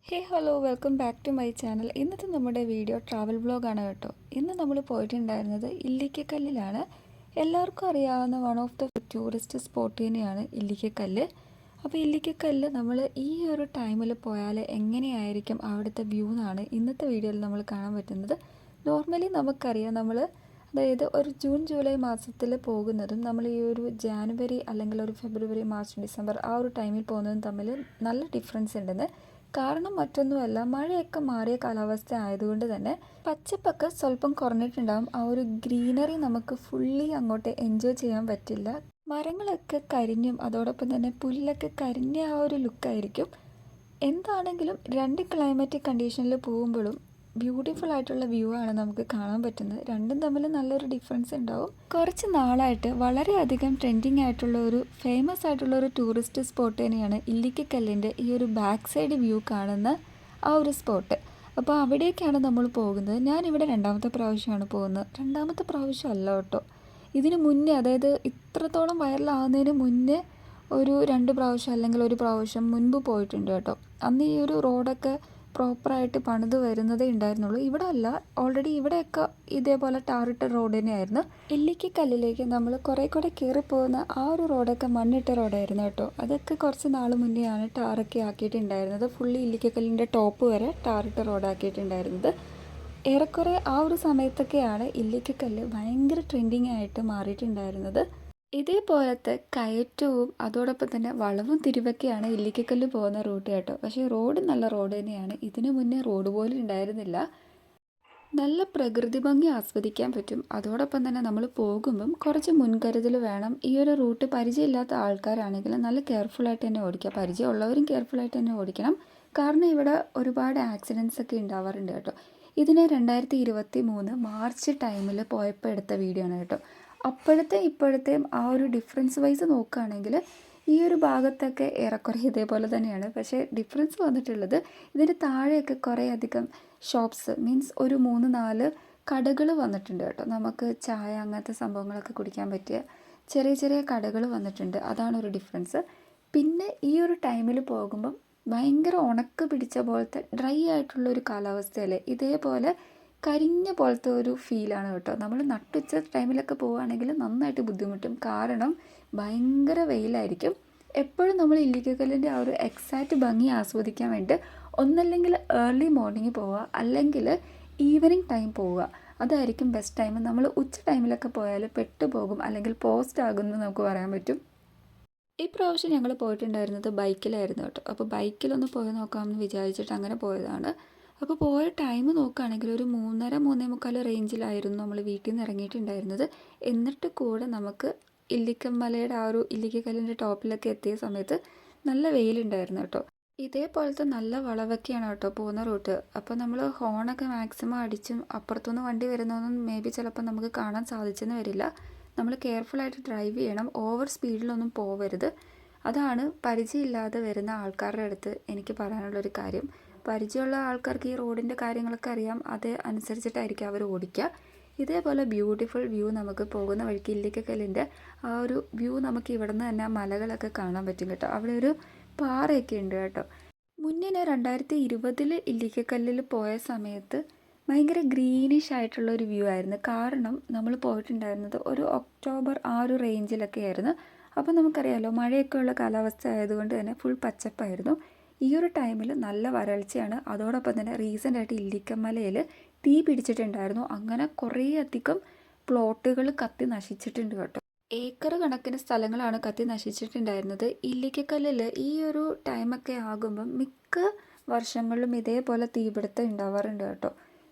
Hey hello welcome back to my channel. ഇന്നത്തെ നമ്മുടെ video travel വ്ളോഗാണ് കേട്ടോ. ഇന്ന് നമ്മൾ പോയിട്ടുണ്ടായിരുന്നത് ഇല്ലിക്കക്കല്ലിലാണ്. എല്ലാവർക്കും അറിയാവുന്ന one of the tourist spot തന്നെയാണ് ഇല്ലിക്കക്കല്ല്. അപ്പോൾ ഇല്ലിക്കക്കല്ല് നമ്മൾ ഈ ഒരു ടൈമിൽ പോയാൽ എങ്ങനെയായിരിക്കും അവിടുത്തെ വ്യൂ എന്നാണ് ഇന്നത്തെ വീഡിയോയിൽ നമ്മൾ കാണാൻ പറ്റുന്നത്. നോർമലി നമുക്കറിയാം അതായത് ഒരു ജൂൺ ജൂലൈ മാസത്തിൽ പോകുന്നതും നമ്മൾ ഈ ഒരു ജാനുവരി അല്ലെങ്കിൽ ഒരു ഫെബ്രുവരി മാർച്ച് ഡിസംബർ ആ ഒരു ടൈമിൽ പോകുന്നതും തമ്മിൽ നല്ല ഡിഫറൻസ് ഉണ്ടെന്ന്. കാരണം മറ്റൊന്നുമല്ല, മഴയൊക്കെ മാറിയ കാലാവസ്ഥ ആയതുകൊണ്ട് തന്നെ പച്ചപ്പൊക്കെ സ്വല്പം കുറഞ്ഞിട്ടുണ്ടാകും. ആ ഒരു ഗ്രീനറി നമുക്ക് ഫുള്ളി അങ്ങോട്ട് എൻജോയ് ചെയ്യാൻ പറ്റില്ല. മരങ്ങളൊക്കെ കരിഞ്ഞും അതോടൊപ്പം തന്നെ പുല്ലൊക്കെ കരിഞ്ഞ ആ ഒരു ലുക്കായിരിക്കും. എന്താണെങ്കിലും രണ്ട് ക്ലൈമറ്റിക് കണ്ടീഷനിൽ പോകുമ്പോഴും ബ്യൂട്ടിഫുൾ ആയിട്ടുള്ള വ്യൂ ആണ് നമുക്ക് കാണാൻ പറ്റുന്നത്. രണ്ടും തമ്മിൽ നല്ലൊരു ഡിഫറൻസ് ഉണ്ടാവും. കുറച്ച് നാളായിട്ട് വളരെയധികം ട്രെൻഡിങ് ആയിട്ടുള്ള ഒരു ഫേമസ് ആയിട്ടുള്ള ഒരു ടൂറിസ്റ്റ് സ്പോട്ട് തന്നെയാണ് ഇല്ലിക്കക്കല്ലിൻ്റെ ഈ ഒരു ബാക്ക് സൈഡ് വ്യൂ കാണുന്ന ആ ഒരു സ്പോട്ട്. അപ്പോൾ അവിടേക്കാണ് നമ്മൾ പോകുന്നത്. ഞാനിവിടെ രണ്ടാമത്തെ പ്രാവശ്യമാണ് പോകുന്നത്. രണ്ടാമത്തെ പ്രാവശ്യം അല്ല കേട്ടോ, ഇതിന് മുന്നേ, അതായത് ഇത്രത്തോളം വൈറലാവുന്നതിന് മുന്നേ ഒരു 2 പ്രാവശ്യം അല്ലെങ്കിൽ ഒരു പ്രാവശ്യം മുൻപ് പോയിട്ടുണ്ട് കേട്ടോ. അന്ന് ഈ ഒരു റോഡൊക്കെ പ്രോപ്പറായിട്ട് പണിത് വരുന്നതേ ഉണ്ടായിരുന്നുള്ളൂ. ഇവിടെ അല്ല, ഓൾറെഡി ഇവിടെയൊക്കെ ഇതേപോലെ ടാറിട്ട റോഡ് തന്നെയായിരുന്നു. ഇല്ലിക്കക്കല്ലിലേക്ക് നമ്മൾ കുറേ കൂടെ കയറിപ്പോകുന്ന ആ ഒരു റോഡൊക്കെ മണ്ണിട്ട റോഡായിരുന്നു കേട്ടോ. അതൊക്കെ കുറച്ച് നാൾ മുന്നെയാണ് ടാറൊക്കെ ആക്കിയിട്ടുണ്ടായിരുന്നത്. ഫുള്ളി ഇല്ലിക്കക്കല്ലിൻ്റെ ടോപ്പ് വരെ ടാറിട്ട റോഡാക്കിയിട്ടുണ്ടായിരുന്നത്. ഏറെക്കുറെ ആ ഒരു സമയത്തൊക്കെയാണ് ഇല്ലിക്കക്കല്ല് ഭയങ്കര ട്രെൻഡിങ് ആയിട്ട് മാറിയിട്ടുണ്ടായിരുന്നത്. ഇതേപോലത്തെ കയറ്റവും അതോടൊപ്പം തന്നെ വളവും തിരിവൊക്കെയാണ് ഇല്ലിക്കക്കല്ല് പോകുന്ന റൂട്ട് കേട്ടോ. പക്ഷേ റോഡ് നല്ല റോഡ് തന്നെയാണ്. ഇതിനു മുന്നേ റോഡ് പോലും ഉണ്ടായിരുന്നില്ല. നല്ല പ്രകൃതി ഭംഗി ആസ്വദിക്കാൻ പറ്റും. അതോടൊപ്പം തന്നെ നമ്മൾ പോകുമ്പം കുറച്ച് മുൻകരുതൽ വേണം. ഈ ഒരു റൂട്ട് പരിചയമില്ലാത്ത ആൾക്കാരാണെങ്കിൽ നല്ല കെയർഫുള്ളായിട്ട് തന്നെ ഓടിക്കുക. പരിചയമുള്ളവരും കെയർഫുള്ളായിട്ട് തന്നെ ഓടിക്കണം. കാരണം ഇവിടെ ഒരുപാട് ആക്സിഡൻസ് ഒക്കെ ഉണ്ടാവാറുണ്ട് കേട്ടോ. ഇതിനെ 2023 മാർച്ച് ടൈമിൽ പോയപ്പോൾ എടുത്ത വീഡിയോ ആണ് കേട്ടോ. അപ്പോഴത്തെ ഇപ്പോഴത്തെയും ആ ഒരു ഡിഫറൻസ് വൈസ് നോക്കുകയാണെങ്കിൽ ഈ ഒരു ഭാഗത്തൊക്കെ ഏറെക്കുറെ ഇതേപോലെ തന്നെയാണ്. പക്ഷേ ഡിഫറൻസ് വന്നിട്ടുള്ളത് ഇതിൻ്റെ താഴെയൊക്കെ കുറേ അധികം ഷോപ്സ്, മീൻസ് ഒരു 3-4 കടകൾ വന്നിട്ടുണ്ട് കേട്ടോ. നമുക്ക് ചായ അങ്ങനത്തെ സംഭവങ്ങളൊക്കെ കുടിക്കാൻ പറ്റിയ ചെറിയ ചെറിയ കടകൾ വന്നിട്ടുണ്ട്. അതാണ് ഒരു ഡിഫറൻസ്. പിന്നെ ഈ ഒരു ടൈമിൽ പോകുമ്പം ഭയങ്കര ഉണക്ക് പിടിച്ച പോലത്തെ ഡ്രൈ ആയിട്ടുള്ളൊരു കാലാവസ്ഥയല്ലേ, ഇതേപോലെ കരിഞ്ഞ പോലത്തെ ഒരു ഫീലാണ് കേട്ടോ. നമ്മൾ നട്ടുച്ച ടൈമിലൊക്കെ പോവുകയാണെങ്കിൽ നന്നായിട്ട് ബുദ്ധിമുട്ടും. കാരണം ഭയങ്കര വെയിലായിരിക്കും. എപ്പോഴും നമ്മൾ ഇല്ലിക്കക്കല്ലിൻ്റെ ആ ഒരു എക്സാക്റ്റ് ഭംഗി ആസ്വദിക്കാൻ വേണ്ടി ഒന്നല്ലെങ്കിൽ ഏർലി മോർണിംഗ് പോവുക, അല്ലെങ്കിൽ ഈവനിങ് ടൈം പോവുക. അതായിരിക്കും ബെസ്റ്റ് ടൈം. നമ്മൾ ഉച്ച ടൈമിലൊക്കെ പോയാൽ പെട്ടുപോകും, അല്ലെങ്കിൽ പോസ്റ്റ് ആകുമെന്ന് നമുക്ക് പറയാൻ പറ്റും. ഈ പ്രാവശ്യം ഞങ്ങൾ പോയിട്ടുണ്ടായിരുന്നത് ബൈക്കിലായിരുന്നു കേട്ടോ. അപ്പോൾ ബൈക്കിലൊന്ന് പോയി നോക്കാമെന്ന് വിചാരിച്ചിട്ട് അങ്ങനെ പോയതാണ്. അപ്പോൾ പോയ ടൈം നോക്കുകയാണെങ്കിൽ ഒരു 3:30-3:45 റേഞ്ചിലായിരുന്നു നമ്മൾ വീട്ടിൽ നിന്ന് ഇറങ്ങിയിട്ടുണ്ടായിരുന്നത്. എന്നിട്ട് കൂടെ നമുക്ക് ഇല്ലിക്കമലയുടെ ആ ഒരു ഇല്ലിക്കക്കല്ലിൻ്റെ ടോപ്പിലൊക്കെ എത്തിയ സമയത്ത് നല്ല വെയിലുണ്ടായിരുന്നു കേട്ടോ. ഇതേപോലത്തെ നല്ല വളവൊക്കെയാണ് കേട്ടോ പോകുന്ന റൂട്ട്. അപ്പോൾ നമ്മൾ ഹോണൊക്കെ മാക്സിമം അടിച്ചും അപ്പുറത്തുനിന്ന് വണ്ടി വരുന്നതൊന്നും മേ ബി ചിലപ്പോൾ നമുക്ക് കാണാൻ സാധിച്ചെന്ന് വരില്ല. നമ്മൾ കെയർഫുള്ളായിട്ട് ഡ്രൈവ് ചെയ്യണം. ഓവർ സ്പീഡിലൊന്നും പോവരുത്. അതാണ് പരിചയമില്ലാതെ വരുന്ന ആൾക്കാരുടെ അടുത്ത് എനിക്ക് പറയാനുള്ളൊരു കാര്യം. പരിചയമുള്ള ആൾക്കാർക്ക് ഈ റോഡിൻ്റെ കാര്യങ്ങളൊക്കെ അറിയാം. അത് അനുസരിച്ചിട്ടായിരിക്കും അവർ ഓടിക്കുക. ഇതേപോലെ ബ്യൂട്ടിഫുൾ വ്യൂ നമുക്ക് പോകുന്ന വഴിക്ക് ഇല്ലിക്കക്കല്ലിൻ്റെ ആ ഒരു വ്യൂ നമുക്ക് ഇവിടെ നിന്ന് തന്നെ മലകളൊക്കെ കാണാൻ പറ്റും കേട്ടോ. അവിടെ ഒരു പാറയൊക്കെ ഉണ്ട് കേട്ടോ. മുന്നേ 2020 ഇല്ലിക്കക്കല്ലിൽ പോയ സമയത്ത് ഭയങ്കര ഗ്രീനിഷ് ആയിട്ടുള്ള ഒരു വ്യൂ ആയിരുന്നു. കാരണം നമ്മൾ പോയിട്ടുണ്ടായിരുന്നത് ഒരു ഒക്ടോബർ ആ ഒരു റേഞ്ചിലൊക്കെ ആയിരുന്നു. അപ്പോൾ നമുക്കറിയാമല്ലോ, മഴയൊക്കെ ഉള്ള കാലാവസ്ഥ ആയതുകൊണ്ട് തന്നെ ഫുൾ പച്ചപ്പായിരുന്നു. ഈ ഒരു ടൈമിൽ നല്ല വരൾച്ചയാണ്. അതോടൊപ്പം തന്നെ റീസെൻ്റായിട്ട് ഇല്ലിക്കമലയിൽ തീ പിടിച്ചിട്ടുണ്ടായിരുന്നു. അങ്ങനെ കുറേ അധികം പ്ലോട്ടുകൾ കത്തി നശിച്ചിട്ടുണ്ട് കേട്ടോ. ഏക്കർ കണക്കിന് സ്ഥലങ്ങളാണ് കത്തി നശിച്ചിട്ടുണ്ടായിരുന്നത്. ഇല്ലിക്കക്കല്ലിൽ ഈ ഒരു ടൈമൊക്കെ ആകുമ്പം മിക്ക വർഷങ്ങളിലും ഇതേപോലെ തീപിടുത്തം ഉണ്ടാവാറുണ്ട് കേട്ടോ.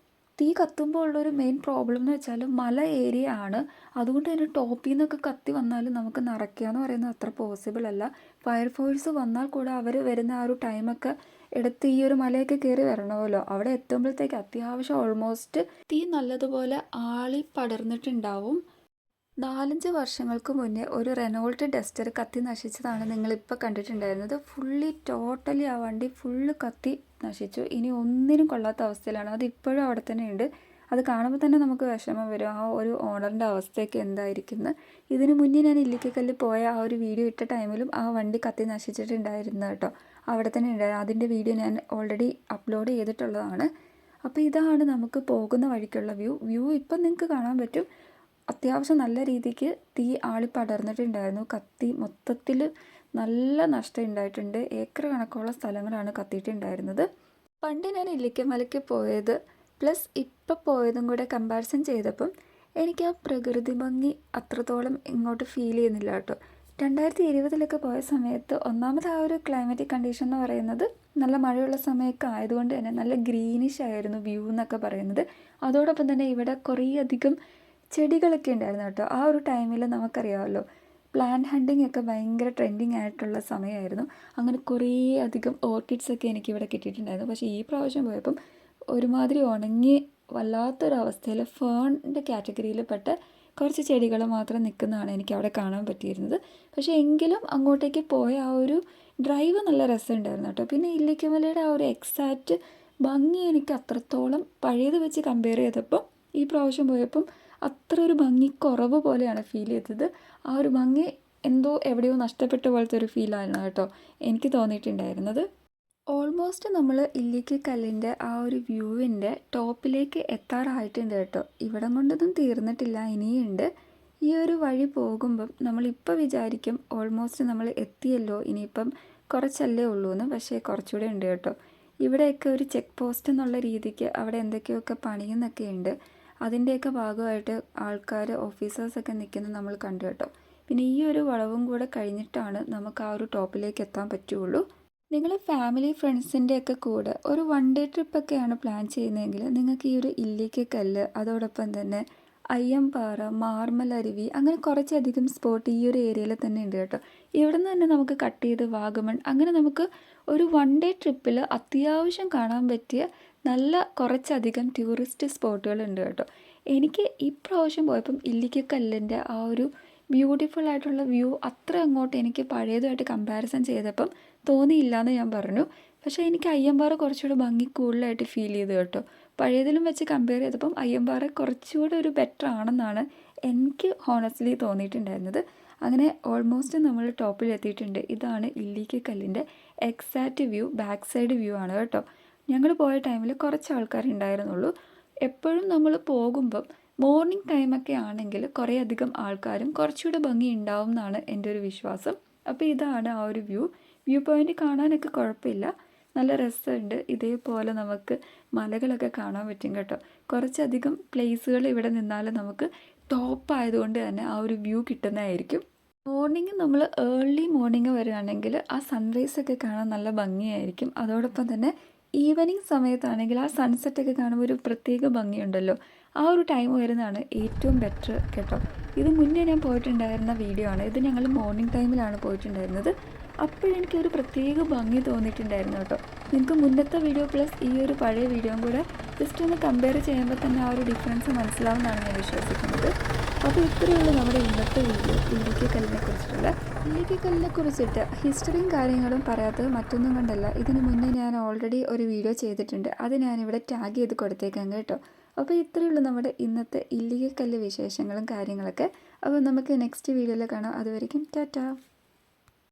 തീ കത്തുമ്പോൾ ഉള്ളൊരു മെയിൻ പ്രോബ്ലം എന്ന് വെച്ചാൽ മല ഏരിയ ആണ്. അതുകൊണ്ട് തന്നെ ടോപ്പിൽ നിന്നൊക്കെ കത്തി വന്നാൽ നമുക്ക് നിറയ്ക്കുക എന്ന് പറയുന്നത് അത്ര പോസിബിൾ അല്ല. ഫയർഫോഴ്സ് വന്നാൽ കൂടെ അവർ വരുന്ന ആ ഒരു ടൈമൊക്കെ എടുത്ത് ഈ ഒരു മലയൊക്കെ കയറി വരണമല്ലോ. അവിടെ എത്തുമ്പോഴത്തേക്ക് അത്യാവശ്യം ഓൾമോസ്റ്റ് തീ നല്ലതുപോലെ ആളി പടർന്നിട്ടുണ്ടാവും. 4-5 വർഷങ്ങൾക്ക് മുന്നേ ഒരു റെനോൾട്ട് ഡസ്റ്റർ കത്തി നശിച്ചതാണ് നിങ്ങളിപ്പോൾ കണ്ടിട്ടുണ്ടായിരുന്നത്. ടോട്ടലി ആ വണ്ടി ഫുള്ള് കത്തി നശിച്ചു. ഇനി ഒന്നിനും കൊള്ളാത്ത അവസ്ഥയിലാണ്. അത് ഇപ്പോഴും അവിടെ തന്നെ ഉണ്ട്. അത് കാണുമ്പോൾ തന്നെ നമുക്ക് വിഷമം വരും. ആ ഒരു ഓണറിൻ്റെ അവസ്ഥയൊക്കെ എന്തായിരിക്കുന്നത്. ഇതിന് മുന്നേ ഞാൻ ഇല്ലിക്കക്കല്ല് പോയ ആ ഒരു വീഡിയോ ഇട്ട ടൈമിലും ആ വണ്ടി കത്തി നശിച്ചിട്ടുണ്ടായിരുന്നു കേട്ടോ. അവിടെ തന്നെ ഉണ്ടായിരുന്നു. അതിൻ്റെ വീഡിയോ ഞാൻ ഓൾറെഡി അപ്ലോഡ് ചെയ്തിട്ടുള്ളതാണ്. അപ്പോൾ ഇതാണ് നമുക്ക് പോകുന്ന വഴിക്കുള്ള വ്യൂ ഇപ്പം നിങ്ങൾക്ക് കാണാൻ പറ്റും. അത്യാവശ്യം നല്ല രീതിക്ക് തീ ആളി പടർന്നിട്ടുണ്ടായിരുന്നു. കത്തി മൊത്തത്തിൽ നല്ല നഷ്ടം ഉണ്ടായിട്ടുണ്ട്. ഏക്കർ കണക്കുള്ള സ്ഥലങ്ങളാണ് കത്തിയിട്ടുണ്ടായിരുന്നത്. പണ്ട് ഞാൻ ഇല്ലിക്കമലയ്ക്ക് പോയത് പ്ലസ് ഇപ്പം പോയതും കൂടെ കമ്പാരിസൺ ചെയ്തപ്പം എനിക്ക് ആ പ്രകൃതി ഭംഗി അത്രത്തോളം ഇങ്ങോട്ട് ഫീൽ ചെയ്യുന്നില്ല കേട്ടോ. 2020 പോയ സമയത്ത് ഒന്നാമത് ആ ഒരു ക്ലൈമറ്റിക് കണ്ടീഷൻ എന്ന് പറയുന്നത് നല്ല മഴയുള്ള സമയമൊക്കെ ആയതുകൊണ്ട് തന്നെ നല്ല ഗ്രീനിഷ് ആയിരുന്നു വ്യൂ എന്നൊക്കെ പറയുന്നത്. അതോടൊപ്പം തന്നെ ഇവിടെ കുറേ അധികം ചെടികളൊക്കെ ഉണ്ടായിരുന്നു കേട്ടോ. ആ ഒരു ടൈമിൽ നമുക്കറിയാമല്ലോ പ്ലാന്റ് ഹണ്ടിങ് ഒക്കെ ഭയങ്കര ട്രെൻഡിങ് ആയിട്ടുള്ള സമയമായിരുന്നു. അങ്ങനെ കുറേ അധികം ഓർക്കിഡ്സൊക്കെ എനിക്കിവിടെ കിട്ടിയിട്ടുണ്ടായിരുന്നു. പക്ഷേ ഈ പ്രാവശ്യം പോയപ്പം ഒരുമാതിരി ഉണങ്ങി വല്ലാത്തൊരവസ്ഥയിൽ ഫേണിൻ്റെ കാറ്റഗറിയിൽപ്പെട്ട കുറച്ച് ചെടികൾ മാത്രം നിൽക്കുന്നതാണ് എനിക്ക് അവിടെ കാണാൻ പറ്റിയിരുന്നത്. പക്ഷേ എങ്കിലും അങ്ങോട്ടേക്ക് പോയ ആ ഒരു ഡ്രൈവ് നല്ല രസമുണ്ടായിരുന്നു കേട്ടോ. പിന്നെ ഇല്ലിക്കമലയുടെ ആ ഒരു എക്സാക്റ്റ് ഭംഗി എനിക്ക് അത്രത്തോളം പഴയത് വെച്ച് കമ്പയർ ചെയ്തപ്പോൾ ഈ പ്രാവശ്യം പോയപ്പം അത്ര ഒരു ഭംഗി കുറവ് പോലെയാണ് ഫീൽ ചെയ്തത്. ആ ഒരു ഭംഗി എന്തോ എവിടെയോ നഷ്ടപ്പെട്ട പോലത്തെ ഒരു ഫീലായിരുന്നു കേട്ടോ എനിക്ക് തോന്നിയിട്ടുണ്ടായിരുന്നത്. ഓൾമോസ്റ്റ് നമ്മൾ ഇല്ലിക്കക്കല്ലിൻ്റെ ആ ഒരു വ്യൂവിൻ്റെ ടോപ്പിലേക്ക് എത്താറായിട്ടുണ്ട് കേട്ടോ. ഇവിടം കൊണ്ടൊന്നും തീർന്നിട്ടില്ല, ഇനിയുണ്ട്. ഈ ഒരു വഴി പോകുമ്പം നമ്മളിപ്പോൾ വിചാരിക്കും ഓൾമോസ്റ്റ് നമ്മൾ എത്തിയല്ലോ, ഇനിയിപ്പം കുറച്ചല്ലേ ഉള്ളൂ എന്ന്. പക്ഷേ കുറച്ചുകൂടെ ഉണ്ട് കേട്ടോ. ഇവിടെയൊക്കെ ഒരു ചെക്ക് പോസ്റ്റ് എന്നുള്ള രീതിക്ക് അവിടെ എന്തൊക്കെയൊക്കെ പണിയുന്നൊക്കെ ഉണ്ട്. അതിൻ്റെയൊക്കെ ഭാഗമായിട്ട് ആൾക്കാർ ഓഫീസേഴ്സൊക്കെ നിൽക്കുന്നത് നമ്മൾ കണ്ടു കേട്ടോ. പിന്നെ ഈ ഒരു വളവും കൂടെ കഴിഞ്ഞിട്ടാണ് നമുക്ക് ആ ഒരു ടോപ്പിലേക്ക് എത്താൻ പറ്റുള്ളൂ. നിങ്ങൾ ഫാമിലി ഫ്രണ്ട്സിൻ്റെയൊക്കെ കൂടെ ഒരു 1 ഡേ ട്രിപ്പൊക്കെയാണ് പ്ലാൻ ചെയ്യുന്നതെങ്കിൽ നിങ്ങൾക്ക് ഈ ഒരു ഇല്ലിക്കക്കല്ല്, അതോടൊപ്പം തന്നെ അയ്യമ്പാറ, മാർമൽ അരുവി, അങ്ങനെ കുറച്ചധികം സ്പോട്ട് ഈ ഒരു ഏരിയയിൽ തന്നെ ഉണ്ട് കേട്ടോ. ഇവിടെ നിന്ന് തന്നെ നമുക്ക് കട്ട് ചെയ്ത് വാഗമൺ, അങ്ങനെ നമുക്ക് ഒരു 1 ഡേ ട്രിപ്പിൽ അത്യാവശ്യം കാണാൻ പറ്റിയ നല്ല കുറച്ചധികം ടൂറിസ്റ്റ് സ്പോട്ടുകളുണ്ട് കേട്ടോ. എനിക്ക് ഇപ്രാവശ്യം പോയപ്പം ഇല്ലിക്കക്കല്ലിൻ്റെ ആ ഒരു ബ്യൂട്ടിഫുൾ ആയിട്ടുള്ള വ്യൂ അത്ര അങ്ങോട്ട് എനിക്ക് പഴയതുമായിട്ട് കമ്പാരിസൺ ചെയ്തപ്പം തോന്നിയില്ല എന്ന് ഞാൻ പറഞ്ഞു. പക്ഷേ എനിക്ക് അയ്യമ്പാറ കുറച്ചുകൂടെ ഭംഗി കൂടുതലായിട്ട് ഫീൽ ചെയ്തു കേട്ടോ. പഴയതിലും വെച്ച് കമ്പയർ ചെയ്തപ്പം അയ്യമ്പാറ കുറച്ചുകൂടെ ഒരു ബെറ്റർ ആണെന്നാണ് എനിക്ക് ഹോണസ്റ്റ്ലി തോന്നിയിട്ടുണ്ടായിരുന്നത്. അങ്ങനെ ഓൾമോസ്റ്റ് നമ്മൾ ടോപ്പിൽ എത്തിയിട്ടുണ്ട്. ഇതാണ് ഇല്ലിക്കക്കല്ലിൻ്റെ exact view, back side view ആണ് കേട്ടോ. ഞങ്ങൾ പോയ ടൈമിൽ കുറച്ച് ആൾക്കാരുണ്ടായിരുന്നുള്ളൂ. എപ്പോഴും നമ്മൾ പോകുമ്പം മോർണിംഗ് ടൈമൊക്കെ ആണെങ്കിൽ കുറേ അധികം ആൾക്കാരും കുറച്ചുകൂടെ ഭംഗി ഉണ്ടാവും എന്നാണ് എൻ്റെ ഒരു വിശ്വാസം. അപ്പോൾ ഇതാണ് ആ ഒരു വ്യൂ പോയിൻ്റ്. കാണാനൊക്കെ കുഴപ്പമില്ല, നല്ല രസമുണ്ട്. ഇതേപോലെ നമുക്ക് മലകളൊക്കെ കാണാൻ പറ്റും കേട്ടോ. കുറച്ചധികം പ്ലേസുകൾ ഇവിടെ നിന്നാൽ നമുക്ക് ടോപ്പ് ആയതുകൊണ്ട് തന്നെ ആ ഒരു വ്യൂ കിട്ടുന്നതായിരിക്കും. മോർണിംഗ് നമ്മൾ ഏർലി മോർണിംഗ് വരികയാണെങ്കിൽ ആ സൺറൈസൊക്കെ കാണാൻ നല്ല ഭംഗിയായിരിക്കും. അതോടൊപ്പം തന്നെ ഈവനിങ് സമയത്താണെങ്കിൽ ആ സൺസെറ്റൊക്കെ കാണുമ്പോൾ ഒരു പ്രത്യേക ഭംഗിയുണ്ടല്ലോ. ആ ഒരു ടൈം വരുന്നതാണ് ഏറ്റവും ബെറ്റർ കേട്ടോ. ഇത് മുന്നേ ഞാൻ പോയിട്ടുണ്ടായിരുന്ന വീഡിയോ ആണ്. ഇത് ഞങ്ങൾ മോർണിംഗ് ടൈമിലാണ് പോയിട്ടുണ്ടായിരുന്നത്. അപ്പോഴെനിക്കൊരു പ്രത്യേക ഭംഗി തോന്നിയിട്ടുണ്ടായിരുന്നു കേട്ടോ. നിങ്ങൾക്ക് മുന്നത്തെ വീഡിയോ പ്ലസ് ഈ ഒരു പഴയ വീഡിയോയും കൂടെ ജസ്റ്റ് ഒന്ന് കമ്പയർ ചെയ്യുമ്പോൾ തന്നെ ആ ഒരു ഡിഫറൻസ് മനസ്സിലാവുമെന്നാണ് ഞാൻ വിശ്വസിക്കുന്നത്. അപ്പോൾ ഇത്രയുള്ള നമ്മുടെ ഇന്നത്തെ വീഡിയോ ഇല്ലിക്കക്കല്ലിനെ കുറിച്ചിട്ട് ഹിസ്റ്ററിയും കാര്യങ്ങളും പറയാത്തത് മറ്റൊന്നും കൊണ്ടല്ല. ഇതിന് മുന്നേ ഞാൻ ഓൾറെഡി ഒരു വീഡിയോ ചെയ്തിട്ടുണ്ട്. അത് ഞാനിവിടെ ടാഗ് ചെയ്ത് കൊടുത്തേക്കാം കേട്ടോ. അപ്പോൾ ഇത്രയുള്ളൂ നമ്മുടെ ഇന്നത്തെ ഇല്ലിക്കക്കല്ല് വിശേഷങ്ങളും കാര്യങ്ങളൊക്കെ. അപ്പോൾ നമുക്ക് നെക്സ്റ്റ് വീഡിയോയിൽ കാണാം. അതുവരെയും ടാറ്റാ.